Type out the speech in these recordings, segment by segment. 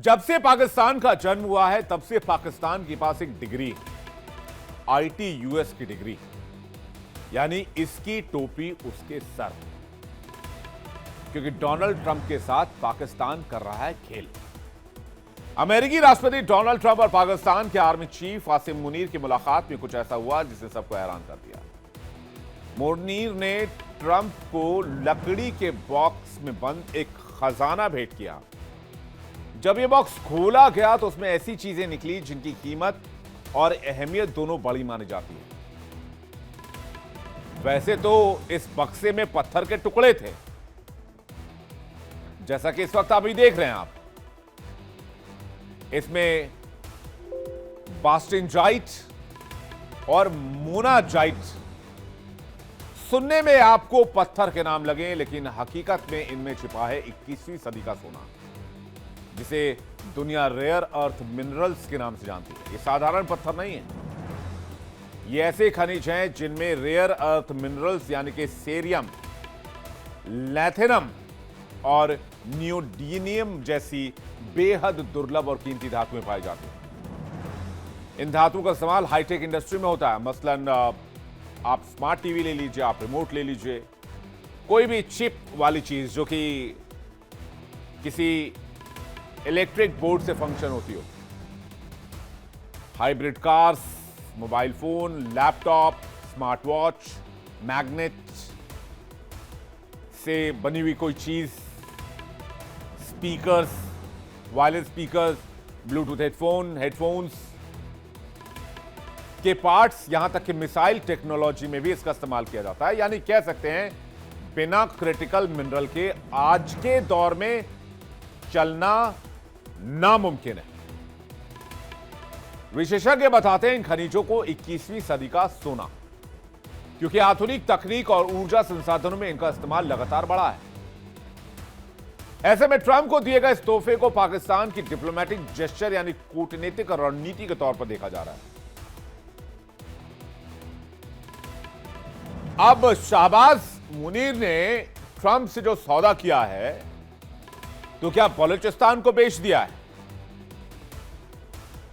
जब से पाकिस्तान का जन्म हुआ है तब से पाकिस्तान के पास एक डिग्री है, आईटी यूएस की डिग्री, यानी इसकी टोपी उसके सर, क्योंकि डोनाल्ड ट्रंप के साथ पाकिस्तान कर रहा है खेल। अमेरिकी राष्ट्रपति डोनाल्ड ट्रंप और पाकिस्तान के आर्मी चीफ आसिम मुनीर की मुलाकात में कुछ ऐसा हुआ जिसने सबको हैरान कर दिया। मुनीर ने ट्रंप को लकड़ी के बॉक्स में बंद एक खजाना भेंट किया। जब यह बॉक्स खोला गया तो उसमें ऐसी चीजें निकली जिनकी कीमत और अहमियत दोनों बड़ी मानी जाती है। वैसे तो इस बक्से में पत्थर के टुकड़े थे, जैसा कि इस वक्त आप भी देख रहे हैं। आप इसमें बास्टिनजाइट और मोनाजाइट, सुनने में आपको पत्थर के नाम लगे, लेकिन हकीकत में इनमें छिपा है 21वीं सदी का सोना, जिसे दुनिया रेयर अर्थ मिनरल्स के नाम से जानती है। ये साधारण पत्थर नहीं है, ये ऐसे खनिज हैं जिनमें रेयर अर्थ मिनरल्स यानी कि सेरियम, लैथेनम और नियोडीनियम जैसी बेहद दुर्लभ और कीमती धातुएं पाई जाती हैं। इन धातुओं का इस्तेमाल हाईटेक इंडस्ट्री में होता है। मसलन आप स्मार्ट टीवी ले लीजिए, आप रिमोट ले लीजिए, कोई भी चिप वाली चीज जो कि किसी इलेक्ट्रिक बोर्ड से फंक्शन होती हो, hybrid cars, mobile phone, laptop, smart watch, magnet से बनी हुई कोई चीज, speakers, wireless speakers, Bluetooth headphones के पार्ट्स, यहां तक कि मिसाइल टेक्नोलॉजी में भी इसका इस्तेमाल किया जाता है। यानी कह सकते हैं बिना क्रिटिकल मिनरल के आज के दौर में चलना नामुमकिन है। विशेषज्ञ बताते हैं इन खनिजों को 21वीं सदी का सोना, क्योंकि आधुनिक तकनीक और ऊर्जा संसाधनों में इनका इस्तेमाल लगातार बढ़ा है। ऐसे में ट्रंप को दिए गए इस तोहफे को पाकिस्तान की डिप्लोमेटिक जेस्चर यानी कूटनीतिक रणनीति के तौर पर देखा जा रहा है। अब शाहबाज मुनीर ने ट्रंप से जो सौदा किया है, तो क्या बलूचिस्तान को बेच दिया है?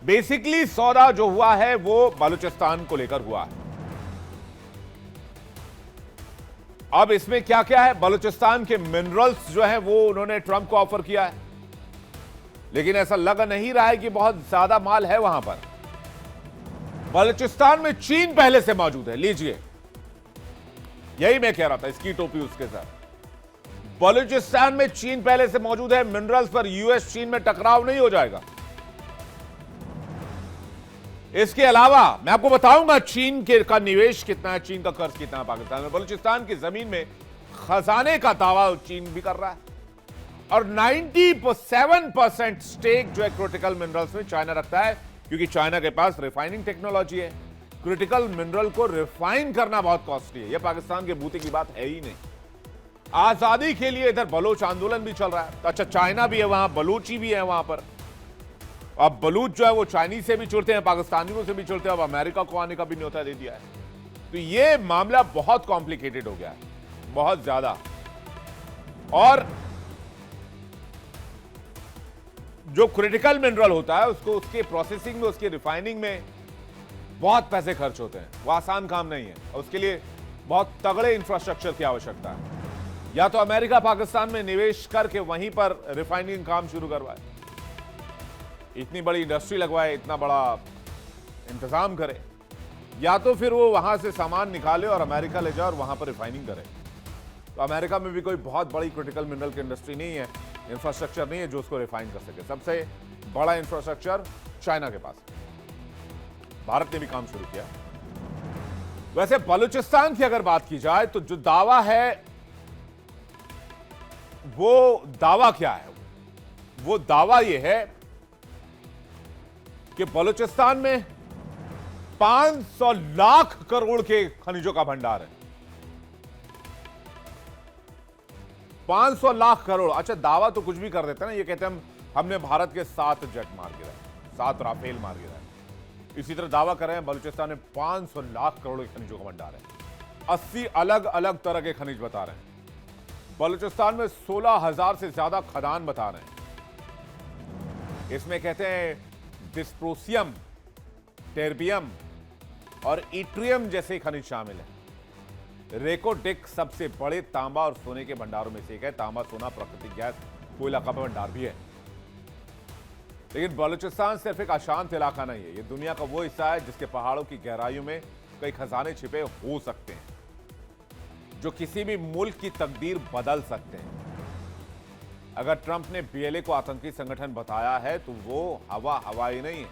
बेसिकली सौदा जो हुआ है वो बलूचिस्तान को लेकर हुआ है। अब इसमें क्या क्या है? बलूचिस्तान के मिनरल्स जो है वो उन्होंने ट्रंप को ऑफर किया है, लेकिन ऐसा लग नहीं रहा है कि बहुत ज्यादा माल है वहां पर। बलूचिस्तान में चीन पहले से मौजूद है, लीजिए, यही मैं कह रहा था, इसकी टोपी उसके साथ। बलूचिस्तान में चीन पहले से मौजूद है। मिनरल्स पर यूएस चीन में टकराव नहीं हो जाएगा। इसके अलावा मैं आपको बताऊंगा चीन का निवेश कितना है, चीन का कर्ज कितना है पाकिस्तान में। बलूचिस्तान की जमीन में खजाने का दावा चीन भी कर रहा है, और 97% स्टेक जो है क्रिटिकल मिनरल्स में चाइना रखता है, क्योंकि चाइना के पास रिफाइनिंग टेक्नोलॉजी है। क्रिटिकल मिनरल को रिफाइन करना बहुत कॉस्टली है, यह पाकिस्तान के बूते की बात है ही नहीं। आजादी के लिए इधर बलोच आंदोलन भी चल रहा है, तो अच्छा चाइना भी है वहां, बलूची भी है वहां पर। अब बलूच जो है वो चाइनीज से भी जुड़ते हैं, पाकिस्तानियों से भी जुड़ते हैं, अब अमेरिका को आने का भी न्योता दे दिया है। तो ये मामला बहुत कॉम्प्लिकेटेड हो गया है, बहुत ज्यादा। और जो क्रिटिकल मिनरल होता है उसको उसके प्रोसेसिंग में, उसके रिफाइनिंग में बहुत पैसे खर्च होते हैं, वो आसान काम नहीं है, और उसके लिए बहुत तगड़े इंफ्रास्ट्रक्चर की आवश्यकता है। या तो अमेरिका पाकिस्तान में निवेश करके वहीं पर रिफाइनिंग काम शुरू करवाए, इतनी बड़ी इंडस्ट्री लगवाए, इतना बड़ा इंतजाम करे, या तो फिर वो वहां से सामान निकाले और अमेरिका ले जाए और वहां पर रिफाइनिंग करे। तो अमेरिका में भी कोई बहुत बड़ी क्रिटिकल मिनरल की इंडस्ट्री नहीं है, इंफ्रास्ट्रक्चर नहीं है जो उसको रिफाइन कर सके। सबसे बड़ा इंफ्रास्ट्रक्चर चाइना के पास है। भारत ने भी काम शुरू किया। वैसे बलूचिस्तान की अगर बात की जाए तो जो दावा है वो दावा क्या है? वो दावा ये है कि बलूचिस्तान में 500 लाख करोड़ के खनिजों का भंडार है। 500 लाख करोड़। अच्छा, दावा तो कुछ भी कर देते हैं ना, ये कहते हैं हमने भारत के 7 जेट मार गिराए, 7 राफेल मार गिराए। इसी तरह दावा कर रहे हैं बलूचिस्तान में 500 लाख करोड़ के खनिजों का भंडार है। 80 अलग अलग तरह के खनिज बता रहे हैं। बलूचिस्तान में 16,000 से ज्यादा खदान बता रहे हैं। इसमें कहते हैं डिस्प्रोसियम, टेर्बियम और इट्रियम जैसे खनिज शामिल है। रेकोडिक सबसे बड़े तांबा और सोने के भंडारों में से एक है। तांबा, सोना, प्राकृतिक गैस, कोयला का भंडार भी है। लेकिन बलूचिस्तान सिर्फ एक अशांत इलाका नहीं है, ये दुनिया का वो हिस्सा है जिसके पहाड़ों की गहराइयों में कई खजाने छिपे हो सकते हैं, जो किसी भी मुल्क की तकदीर बदल सकते हैं। अगर ट्रंप ने बीएलए को आतंकी संगठन बताया है तो वो हवाई नहीं है।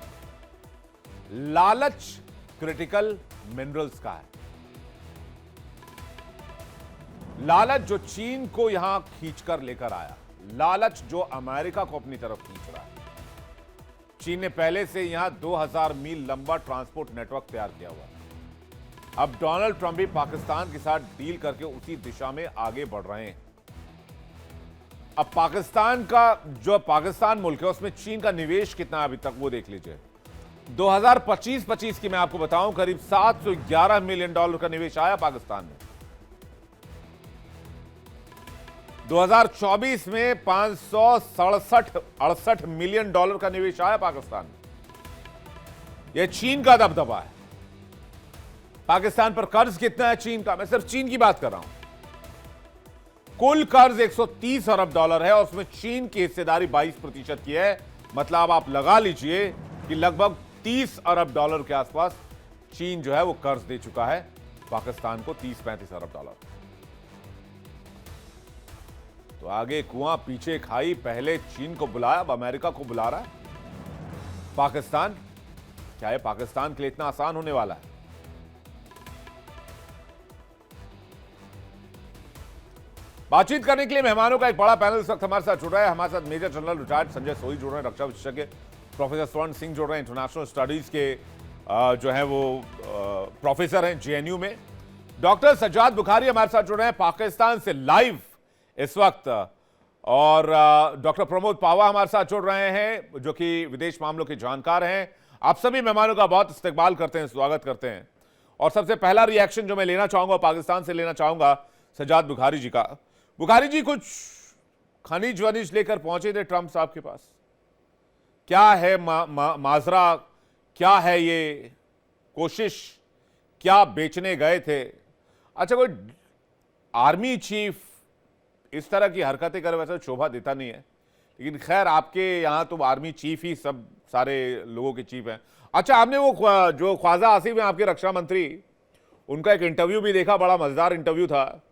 लालच क्रिटिकल मिनरल्स का है। लालच जो चीन को यहां खींचकर लेकर आया, लालच जो अमेरिका को अपनी तरफ खींच रहा है। चीन ने पहले से यहां 2000 मील लंबा ट्रांसपोर्ट नेटवर्क तैयार किया हुआ है। अब डोनाल्ड ट्रंप भी पाकिस्तान के साथ डील करके उसी दिशा में आगे बढ़ रहे हैं। अब पाकिस्तान का जो पाकिस्तान मुल्क है उसमें चीन का निवेश कितना है अभी तक वो देख लीजिए। 2025 की मैं आपको बताऊं करीब 711 मिलियन डॉलर का निवेश आया पाकिस्तान में। 2024 में 567 मिलियन डॉलर का निवेश आया पाकिस्तान में। यह चीन का दबदबा है। पाकिस्तान पर कर्ज कितना है चीन का? मैं सिर्फ चीन की बात कर रहा हूं। कुल कर्ज 130 अरब डॉलर है और उसमें चीन की हिस्सेदारी 22% की है। मतलब आप लगा लीजिए कि लगभग 30 अरब डॉलर के आसपास चीन जो है वो कर्ज दे चुका है पाकिस्तान को, 30-35 अरब डॉलर। तो आगे कुआं पीछे खाई, पहले चीन को बुलाया, अब अमेरिका को बुला रहा है पाकिस्तान। क्या है पाकिस्तान के लिए इतना आसान होने वाला है? बातचीत करने के लिए मेहमानों का एक बड़ा पैनल इस वक्त हमारे साथ जुड़ रहा है। हमारे साथ मेजर जनरल रिटायर्ड संजय सोई जुड़ रहे हैं, रक्षा विशेषज्ञ प्रोफेसर स्वर्ण सिंह जुड़ रहे हैं, इंटरनेशनल स्टडीज के जो है वो प्रोफेसर हैं जेएनयू में। डॉक्टर सज्जाद बुखारी हमारे साथ जुड़ रहे हैं पाकिस्तान से लाइव इस वक्त, और डॉक्टर प्रमोद पावा हमारे साथ जुड़ रहे हैं जो कि विदेश मामलों के जानकार हैं। आप सभी मेहमानों का बहुत इस्तकबाल करते हैं, स्वागत करते हैं। और सबसे पहला रिएक्शन जो मैं लेना चाहूंगा पाकिस्तान से लेना चाहूंगा सज्जाद बुखारी जी का। बुखारी जी, कुछ खनिज वनिज लेकर पहुंचे थे ट्रंप साहब के पास, क्या है माजरा, क्या है ये कोशिश, क्या बेचने गए थे? अच्छा, कोई आर्मी चीफ इस तरह की हरकतें करे वैसे शोभा देता नहीं है, लेकिन खैर आपके यहां तो आर्मी चीफ ही सब सारे लोगों के चीफ हैं। अच्छा, आपने वो जो ख्वाजा आसिफ हैं आपके रक्षा मंत्री, उनका एक इंटरव्यू भी देखा, बड़ा मजेदार इंटरव्यू था।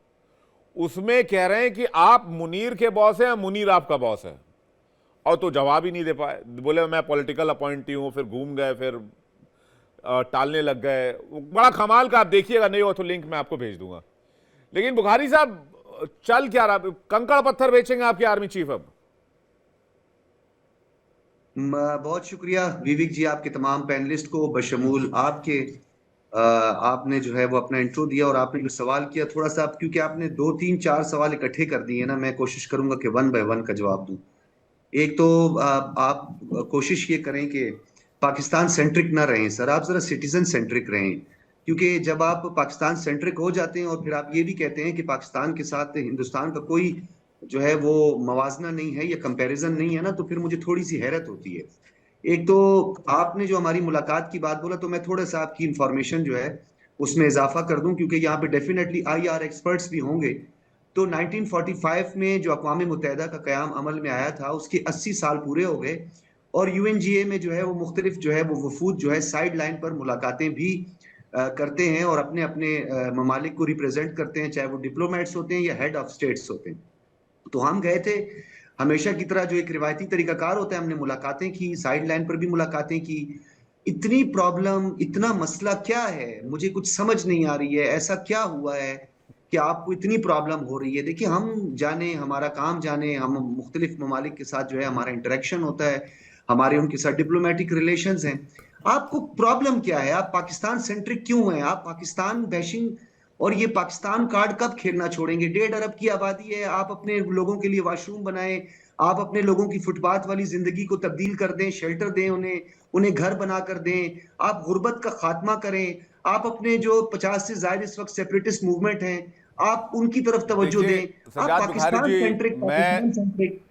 उसमें कह रहे हैं कि आप मुनीर के बॉस हैं, मुनीर आपका बॉस है, और तो जवाब ही नहीं दे पाए। बोले मैं पॉलिटिकल अपॉइंटी हूं, फिर घूम गए, फिर टालने लग गए। बड़ा कमाल का, आप देखिएगा, नहीं हो तो लिंक मैं आपको भेज दूंगा। लेकिन बुखारी साहब, चल क्या रहा? कंकड़ पत्थर बेचेंगे आपके आर्मी चीफ अब? बहुत शुक्रिया विवेक जी, आपके तमाम पैनलिस्ट को बशमूल आपके। आपने जो है वो अपना इंट्रो दिया और आपने जो सवाल किया, थोड़ा सा क्योंकि आपने 2 3 4 सवाल इकट्ठे कर दिए ना, मैं कोशिश करूंगा कि 1 बाय 1 का जवाब दूं। एक तो आप कोशिश ये करें कि पाकिस्तान सेंट्रिक ना रहें सर, आप जरा सिटीजन सेंट्रिक रहें। क्योंकि जब आप पाकिस्तान सेंट्रिक हो जाते हैं और फिर आप ये भी कहते हैं कि पाकिस्तान के साथ हिंदुस्तान का कोई जो है वो मवाजना नहीं है या कंपैरिजन नहीं है ना, तो फिर मुझे थोड़ी सी हैरत होती है। एक तो आपने जो हमारी मुलाकात की बात बोला, तो मैं थोड़ा सा आपकी इंफॉर्मेशन जो है उसमें इजाफा कर दूं, क्योंकि यहाँ पे डेफिनेटली आईआर एक्सपर्ट्स भी होंगे। तो 1945 में जो अक़वाम मुत्तहिदा का क़याम अमल में आया था, उसके 80 साल पूरे हो गए, और यूएनजीए में जो है वो मुख्तलिफ जो है वो वफूद जो है साइड लाइन पर मुलाकातें भी करते हैं और अपने अपने ममालिक को रिप्रेजेंट करते हैं, चाहे वो डिप्लोमेट्स होते हैं या हेड ऑफ स्टेट्स होते हैं। तो हम गए थे हमेशा की तरह, जो एक रिवायती तरीकाकार होता है, हमने मुलाकातें की, साइड लाइन पर भी मुलाकातें की। इतनी प्रॉब्लम, इतना मसला क्या है, मुझे कुछ समझ नहीं आ रही है, ऐसा क्या हुआ है कि आपको इतनी प्रॉब्लम हो रही है? देखिए, हम जाने, हमारा काम जाने, हम मुख्तलिफ ममालिक के साथ जो है हमारा इंटरेक्शन होता है, हमारे उनके साथ डिप्लोमेटिक रिलेशंस हैं। आपको प्रॉब्लम क्या है? आप पाकिस्तान सेंट्रिक क्यों हैं? आप पाकिस्तान बैशिंग और ये पाकिस्तान कार्ड कब खेलना छोड़ेंगे? 1.5 अरब की आबादी है, आप अपने लोगों के लिए वॉशरूम बनाएं, आप अपने लोगों की फुटपाथ वाली जिंदगी को तब्दील कर दें, शेल्टर दें, उन्हें घर बना कर दें, आप गुर्बत का खात्मा करें, आप अपने जो 50 से ज्यादा इस वक्त सेपरेटिस्ट मूवमेंट हैं, आप उनकी तरफ तवज्जो दें। आप सज्जाद बुखारी पाकिस्तान जी, सेंट्रिक, पाकिस्तान सेंट्रिक।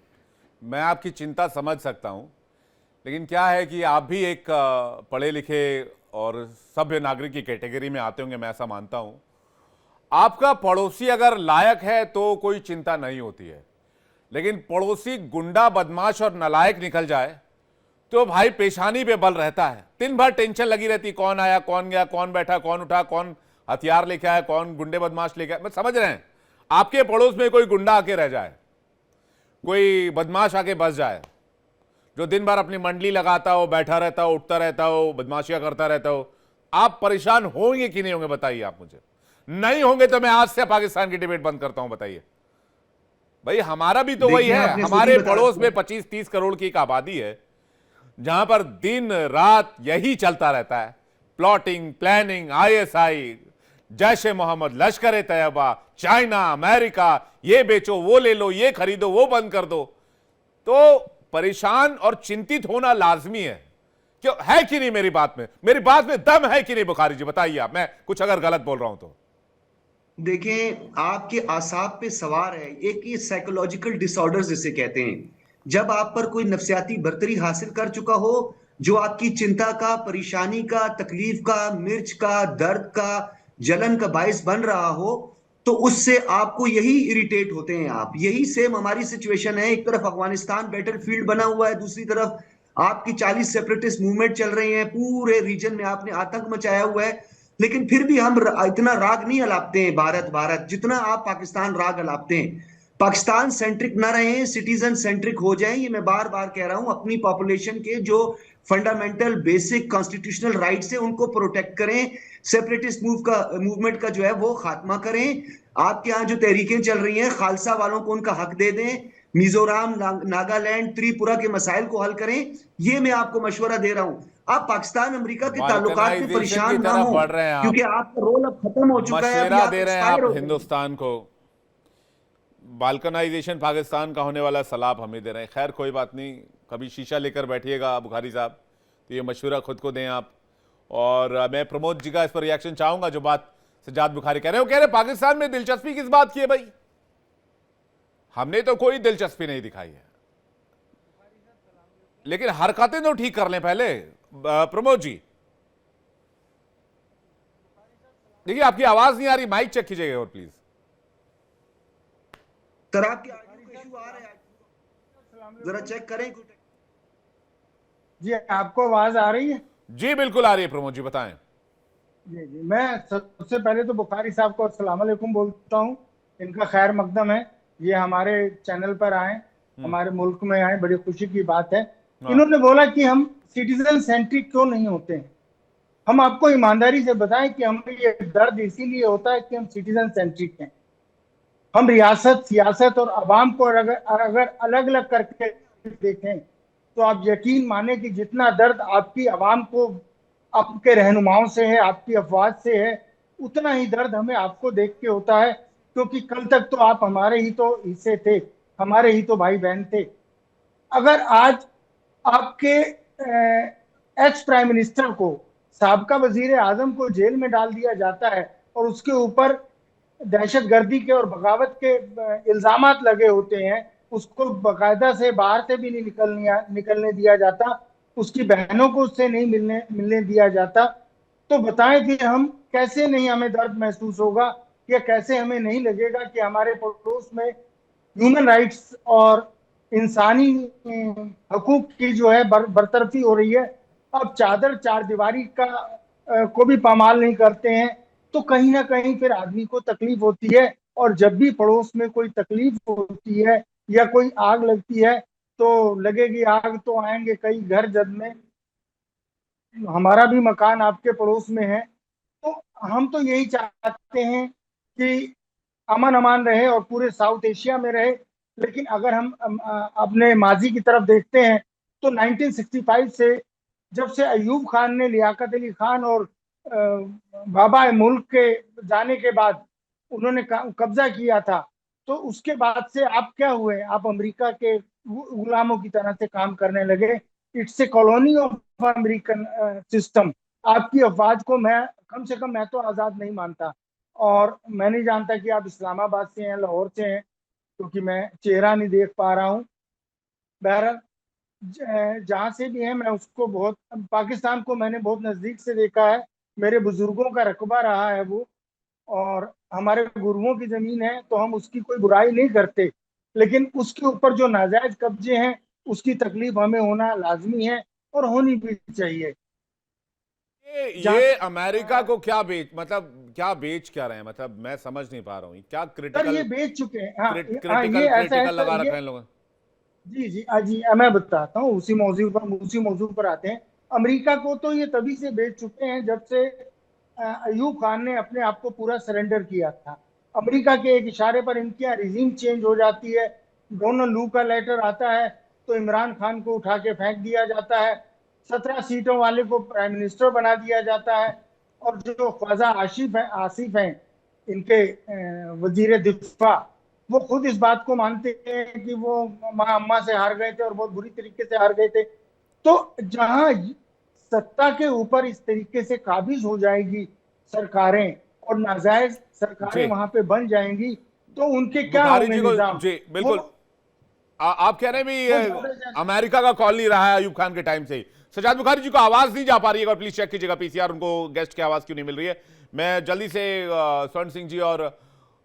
मैं आपकी चिंता समझ सकता हूं, लेकिन क्या है कि आप भी एक पढ़े लिखे और सभ्य नागरिक की कैटेगरी में आते होंगे, मैं ऐसा मानता हूं। आपका पड़ोसी अगर लायक है तो कोई चिंता नहीं होती है, लेकिन पड़ोसी गुंडा बदमाश और नालायक निकल जाए तो भाई पेशानी पे बल रहता है। दिन भर टेंशन लगी रहती, कौन आया, कौन गया, कौन बैठा, कौन उठा, कौन हथियार लेके आया, कौन गुंडे बदमाश लेके आया। मैं समझ रहे हैं, आपके पड़ोस में कोई गुंडा आके रह जाए, कोई बदमाश आके बस जाए, जो दिन भर अपनी मंडली लगाता हो, बैठा रहता हो, उठता रहता हो, बदमाशियां करता रहता हो, आप परेशान होंगे कि नहीं होंगे? बताइए आप मुझे। नहीं होंगे तो मैं आज से पाकिस्तान की डिबेट बंद करता हूं। बताइए भाई, हमारा भी तो वही देखिए है। आपने सही हमारे बताया। पड़ोस में 25-30 करोड़ की एक आबादी है, जहां पर दिन रात यही चलता रहता है। प्लॉटिंग, प्लानिंग, आईएसआई, जैश ए मोहम्मद, लश्कर ए तैयबा, चाइना, अमेरिका, ये बेचो, वो ले लो, ये खरीदो, वो बंद कर दो। तो परेशान और चिंतित होना लाजमी है। क्यों है कि नहीं? मेरी बात में दम है कि नहीं बुखारी जी? बताइए आप, मैं कुछ अगर गलत बोल रहा हूं तो। देखें, आपके आसाब पे सवार है एक, ये साइकोलॉजिकल डिसऑर्डर्स जिसे कहते हैं। जब आप पर कोई नफसियाती बर्तरी हासिल कर चुका हो, जो आपकी चिंता का, परेशानी का, तकलीफ का, मिर्च का, दर्द का, जलन का बायस बन रहा हो, तो उससे आपको यही इरिटेट होते हैं आप। यही सेम हमारी सिचुएशन है। एक तरफ अफगानिस्तान बैटलफील्ड बना हुआ है, दूसरी तरफ आपकी 40 सेपरेटिस्ट मूवमेंट चल रही है, पूरे रीजन में आपने आतंक मचाया हुआ है। लेकिन फिर भी हम इतना राग नहीं अलापते हैं भारत भारत जितना आप पाकिस्तान राग अलापते हैं। पाकिस्तान सेंट्रिक ना रहे, सिटीजन सेंट्रिक हो जाए, ये मैं बार बार कह रहा हूं। अपनी पॉपुलेशन के जो फंडामेंटल बेसिक कॉन्स्टिट्यूशनल राइट्स है उनको प्रोटेक्ट करें। सेपरेटिस्ट मूवमेंट का जो है वो खात्मा करें। आपके यहाँ जो तहरीकें चल रही हैं, खालसा वालों को उनका हक दे दें। मिजोरम, नागालैंड, त्रिपुरा के मसाइल को हल करें। ये मैं आपको मशवरा दे रहा हूं। आप पाकिस्तान अमेरिका के ताल्लुकात में बाल्कनाइजेशन की परेशान ना तरफ हो, बढ़ रहे हैं आप, क्योंकि आपका रोल अब खत्म हो चुका है। अभी मशवरा आप दे रहे हैं एक्सपायर आप हो गए। हिंदुस्तान को। बाल्कनाइजेशन पाकिस्तान का होने वाला सलाब हमें दे रहे हैं। खैर कोई बात नहीं, कभी शीशा लेकर बैठिएगा बुखारी साहब, तो ये मशवरा खुद को दें आप। और मैं प्रमोद जी का इस पर रिएक्शन चाहूंगा, जो बात सज्जाद बुखारी कह रहे हैं। वो कह रहे हैं पाकिस्तान में दिलचस्पी किस बात की है भाई? हमने तो कोई दिलचस्पी नहीं दिखाई है, लेकिन हरकतें तो ठीक कर लें पहले। प्रमोद जी देखिए, आपकी आवाज नहीं आ रही, माइक चेक कीजिएगा और प्लीज। सर आपके ऑडियो का इशू आ रहा है, जरा चेक करें। जी आपको आवाज आ रही है? जी बिल्कुल आ रही है प्रमोद जी, बताएं। जी जी, मैं सबसे पहले तो बुखारी साहब को अस्सलाम वालेकुम बोलता हूँ। इनका खैर मकदम है, ये हमारे चैनल पर आए, हमारे मुल्क में आए, बड़ी खुशी की बात है। हाँ। इन्होंने बोला कि हम सिटीजन सेंट्रिक क्यों नहीं होते हैं। हम आपको ईमानदारी से बताएं कि हमें ये दर्द इसीलिए होता है कि हम सिटीजन सेंट्रिक हैं। हम रियासत, सियासत और अवाम को अगर अलग अलग करके देखें तो आप यकीन माने कि जितना दर्द आपकी अवाम को आपके रहनुमाओं से है, आपकी अफवाज से है, उतना ही दर्द हमें आपको देख के होता है। क्योंकि कल तक तो आप हमारे ही तो हिस्से थे, हमारे ही तो भाई बहन थे। अगर आज आपके एक्स प्राइम मिनिस्टर को, साबका वजीर आजम को जेल में डाल दिया जाता है और उसके ऊपर दहशतगर्दी के और बगावत के इल्जामात लगे होते हैं, उसको बाकायदा से बाहर से भी नहीं निकलने दिया जाता, उसकी बहनों को उससे नहीं मिलने मिलने दिया जाता, तो बताएं कि हम कैसे नहीं, हमें दर्द महसूस होगा या कैसे हमें नहीं लगेगा कि हमारे पड़ोस में ह्यूमन राइट्स और इंसानी हकूक की जो है बरतरफी हो रही है। अब चादर चार दीवारी का को भी पामाल नहीं करते हैं, तो कहीं ना कहीं फिर आदमी को तकलीफ होती है। और जब भी पड़ोस में कोई तकलीफ होती है या कोई आग लगती है, तो लगेगी आग तो आएंगे कई घर जद में। हमारा भी मकान आपके पड़ोस में है, तो हम तो यही चाहते हैं कि अमन अमान रहे और पूरे साउथ एशिया में रहे। लेकिन अगर हम अपने माजी की तरफ देखते हैं तो 1965 से, जब से अयूब खान ने लियाकत अली खान और बाबा मुल्क के जाने के बाद उन्होंने कब्जा किया था, तो उसके बाद से आप क्या हुए? आप अमेरिका के गुलामों की तरह से काम करने लगे। It's a colony of American system. आपकी अफवाज को मैं, कम से कम मैं तो आज़ाद नहीं मानता। और मैं नहीं जानता कि आप इस्लामाबाद से हैं, लाहौर से हैं, क्योंकि मैं चेहरा नहीं देख पा रहा हूँ। बहरहाल, जहां से भी है, मैं उसको बहुत, पाकिस्तान को मैंने बहुत नजदीक से देखा है। मेरे बुजुर्गों का रकबा रहा है वो, और हमारे गुरुओं की जमीन है, तो हम उसकी कोई बुराई नहीं करते। लेकिन उसके ऊपर जो नाजायज कब्जे हैं, उसकी तकलीफ हमें होना लाजमी है और होनी भी चाहिए। जहाँ ये अमेरिका को क्या बेच, मतलब क्या बेच क्या रहे हैं, मतलब मैं समझ नहीं पा रहा हूँ क्या सर ये क्रिटिकल बेच चुके हैं। हाँ हाँ, क्रिटिकल ये ऐसा है क्रिटिकल सर, लगा ये, रखा है इन लोगों ने। जी जी, जी मैं बताता हूँ, उसी मौजू पर आते हैं। अमेरिका को तो ये तभी से बेच चुके हैं जब से अयूब खान ने अपने आप को पूरा सरेंडर किया था। अमेरिका के एक इशारे पर इनकी यहाँ रिजीम चेंज हो जाती है, डोनाल्ड लू का लेटर आता है, तो इमरान खान को उठा के फेंक दिया जाता है, 17 सीटों वाले को प्राइम मिनिस्टर बना दिया जाता है। और जो ख्वाजा आसिफ हैं इनके वजीर दिफा, वो खुद इस बात को मानते हैं कि वो माँ अम्मा से हार गए थे और बहुत बुरी तरीके से हार गए थे। तो जहां सत्ता के ऊपर इस तरीके से काबिज हो जाएगी सरकारें, और नाजायज सरकारें जी, वहां पे बन जाएंगी, तो उनके क्या बुखारी होंगे जी को, निजाम? जी वो बिल्कुल। आप कह रहे हैं भी वो ये ज्यादा से ज्यादा। अमेरिका का कॉल नहीं रहा है अयूब खान के टाइम से ही। सजाद बुखारी जी को आवाज नहीं जा पा रही है, और प्लीज चेक कीजिएगा पीसीआर, उनको गेस्ट की आवाज क्यों नहीं मिल रही है। मैं जल्दी से स्वर्ण सिंह जी और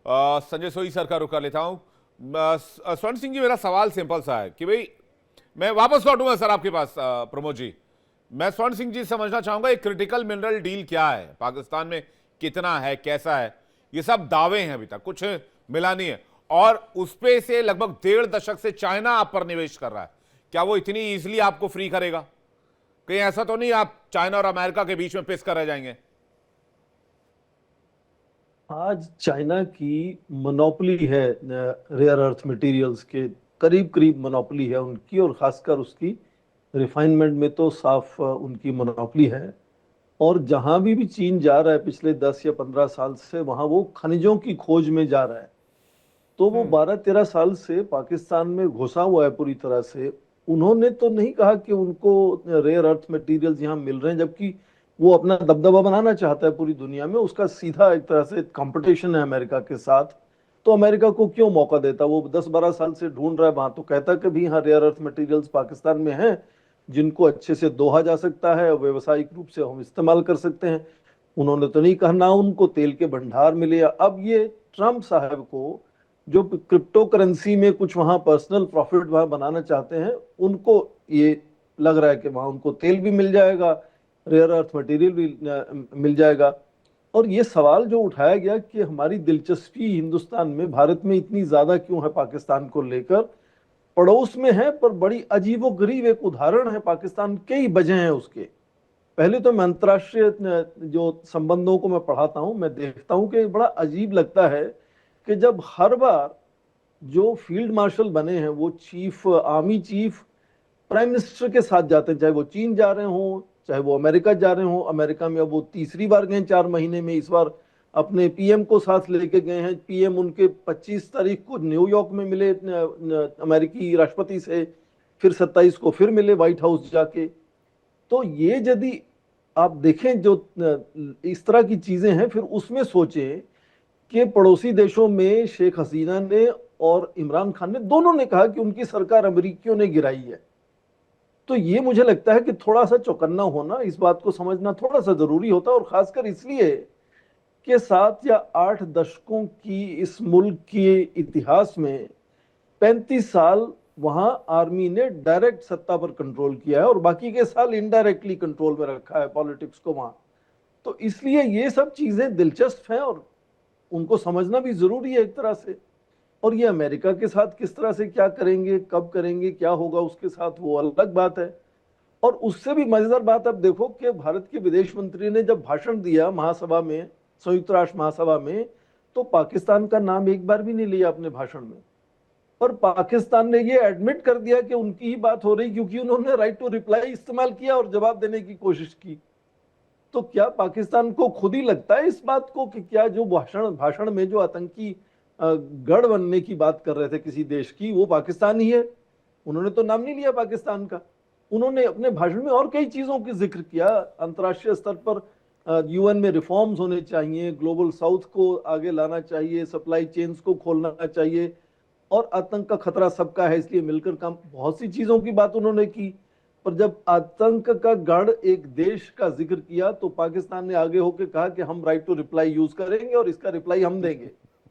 संजय सोई सर का रुख कर लेता हूं। स्वर्ण सिंह जी, मेरा सवाल सिंपल सा है कि भाई, मैं वापस लौटूंगा सर आपके पास प्रमोद जी। मैं स्वर्ण सिंह जी से समझना चाहूंगा एक क्रिटिकल मिनरल डील क्या है पाकिस्तान में, कितना है, कैसा है। ये सब दावे हैं, अभी तक कुछ मिला नहीं है, और उस पे से लगभग 1.5 दशक से चाइना आप पर निवेश कर रहा है। क्या वो इतनी इजीली आपको फ्री करेगा? कहीं ऐसा तो नहीं आप चाइना और अमेरिका के बीच में पिस कर रह जाएंगे? आज चाइना की मोनोपोली है रेयर अर्थ मटेरियल्स के, करीब करीब मोनोपोली है उनकी, और खासकर उसकी रिफाइनमेंट में तो साफ उनकी मोनोपोली है। और जहां भी चीन जा रहा है पिछले 10 या 15 साल से, वहां वो खनिजों की खोज में जा रहा है। तो वो 12-13 साल से पाकिस्तान में घुसा हुआ है पूरी तरह से। उन्होंने तो नहीं कहा कि उनको रेयर अर्थ मटेरियल्स यहाँ मिल रहे हैं, जबकि वो अपना दबदबा बनाना चाहता है पूरी दुनिया में। उसका सीधा एक तरह से कंपटीशन है अमेरिका के साथ। तो अमेरिका को क्यों मौका देता? वो 10-12 साल से ढूंढ रहा है वहां, तो कहता कि भी हाँ रेयर अर्थ मटेरियल्स पाकिस्तान में हैं जिनको अच्छे से दोहा जा सकता है, व्यवसायिक रूप से हम इस्तेमाल कर सकते हैं। उन्होंने तो नहीं कहा ना उनको तेल के भंडार मिले। अब ये ट्रम्प साहब को जो क्रिप्टो करेंसी में कुछ वहां पर्सनल प्रॉफिट वहां बनाना चाहते हैं, उनको ये लग रहा है कि वहां उनको तेल भी मिल जाएगा, रेयर अर्थ मटेरियल भी मिल जाएगा। और ये सवाल जो उठाया गया कि हमारी दिलचस्पी हिंदुस्तान में, भारत में इतनी ज्यादा क्यों है पाकिस्तान को लेकर, पड़ोस में है पर बड़ी अजीबोगरीब एक उदाहरण है पाकिस्तान, कई वजह हैं उसके। पहले तो मैं अंतर्राष्ट्रीय जो संबंधों को मैं पढ़ाता हूं, मैं देखता हूं कि बड़ा अजीब लगता है कि जब हर बार जो फील्ड मार्शल बने हैं वो chief, army chief prime minister के साथ जाते हैं, चाहे वो चीन जा रहे हों चाहे वो अमेरिका जा रहे हों। अमेरिका में अब वो तीसरी बार गए 4 महीने में, इस बार अपने पीएम को साथ लेके गए हैं। पीएम उनके 25 तारीख को न्यूयॉर्क में मिले अमेरिकी राष्ट्रपति से, फिर 27 को फिर मिले व्हाइट हाउस जाके। तो ये यदि आप देखें जो इस तरह की चीजें हैं, फिर उसमें सोचें कि पड़ोसी देशों में शेख हसीना ने और इमरान खान ने, दोनों ने कहा कि उनकी सरकार अमेरिकियों ने गिराई है। तो ये मुझे लगता है कि थोड़ा सा चौकन्ना होना, इस बात को समझना थोड़ा सा जरूरी होता है। और खासकर इसलिए कि 7 या 8 दशकों की इस मुल्क के इतिहास में 35 साल वहां आर्मी ने डायरेक्ट सत्ता पर कंट्रोल किया है और बाकी के साल इनडायरेक्टली कंट्रोल में रखा है पॉलिटिक्स को वहां। तो इसलिए ये सब चीजें दिलचस्प हैं और उनको समझना भी जरूरी है एक तरह से। और ये अमेरिका के साथ किस तरह से क्या करेंगे, कब करेंगे, क्या होगा उसके साथ, वो अलग बात है। और उससे भी मजेदार बात आप देखो कि भारत के विदेश मंत्री ने जब भाषण दिया महासभा में, संयुक्त राष्ट्र महासभा में, तो पाकिस्तान का नाम एक बार भी नहीं लिया अपने भाषण में। और पाकिस्तान ने ये एडमिट कर दिया कि उनकी ही बात हो रही, क्योंकि उन्होंने राइट टू रिप्लाई इस्तेमाल किया और जवाब देने की कोशिश की। तो क्या पाकिस्तान को खुद ही लगता है इस बात को कि क्या जो भाषण में जो आतंकी गढ़ बनने की बात कर रहे थे किसी देश की, वो पाकिस्तान ही है? उन्होंने तो नाम नहीं लिया पाकिस्तान का। उन्होंने अपने भाषण में और कई चीजों की जिक्र किया। अंतर्राष्ट्रीय स्तर पर यूएन में रिफॉर्म्स होने चाहिए, ग्लोबल साउथ को आगे लाना चाहिए, सप्लाई चेन्स को खोलना चाहिए, और आतंक का खतरा सबका है, इसलिए मिलकर काम, बहुत सी चीजों की बात उन्होंने की। पर जब आतंक का गढ़ एक देश का जिक्र किया तो पाकिस्तान ने आगे होकर कहा कि हम राइट टू रिप्लाई यूज करेंगे और इसका रिप्लाई हम देंगे।